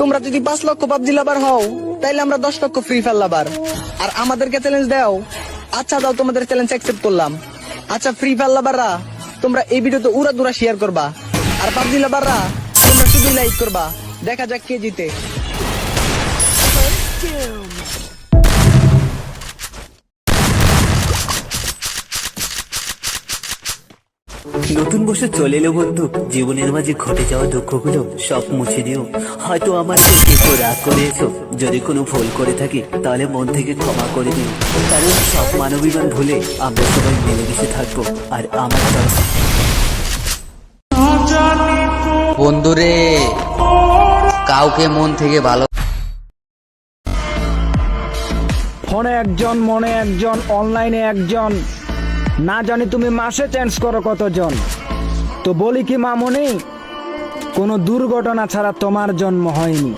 তোমরা যদি 5 লক্ষ পাবজি লাভার হও তাইলে আমরা 10 লক্ষ ফ্রি ফায়ার লাভার। আর আমাদেরকে চ্যালেঞ্জ দাও। আচ্ছা দাও, তোমাদের চ্যালেঞ্জ অ্যাকসেপ্ট করলাম। আচ্ছা ফ্রি ফায়ার লাভাররা তোমরা এই ভিডিওতে উড়াদুরা শেয়ার করবা, আর পাবজি লাভাররা তোমরা শুধু লাইক করবা। দেখা যাক কে জিতে। নতুন বছর চলে এলো বন্ধু, জীবনের মাঝে ঘটে যাওয়া দুঃখগুলো সব মুছে দিও। হয়তো আমার থেকে একটু রাগ করে এসো, যদি কোনো ভুল করে থাকি তাহলে মন থেকে ক্ষমা করে দিও। কারণ সব মানবিমান ভুলে আমরা সবাই মিলেমিশে থাকবো। আর আমার তরফ বন্ধুরে, কাউকে মন থেকে ভালো ফোনে একজন, মনে একজন, অনলাইনে একজন, না জানি তুমি মাসে চেঞ্জ করো কতজন। তো বলি কি মামুনি, কোনো দুর্ঘটনা ছাড়া তোমার জন্ম হয়নি।